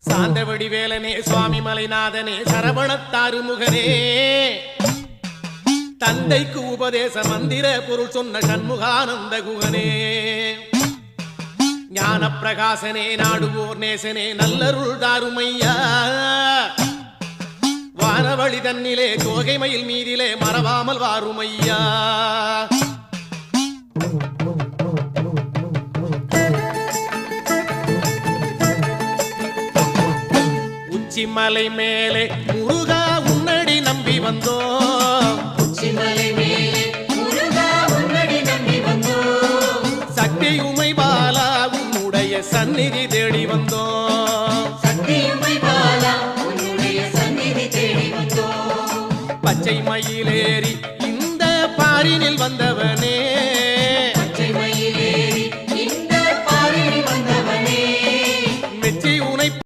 சாந்தவடி வேலனே சுவாமி மலைநாதனே சரவணத்தாறு முகனே தந்தைக்கு உபதேச மந்திர பொருள் சொன்ன சண்முகானந்த குகனே ஞான பிரகாசனே நாடுவோர் நேசனே நல்லருள் தாருமையா வானவழி தன்னிலே தோகை மயில் மீதிலே மறவாமல் வாருமையா உச்சிமலை மேலே முருகா உன்னடி நம்பி வந்தோம் சக்தி உமை பாலா உன்னுடைய சந்நிதி தேடி வந்தோம் பச்சை மயிலேறி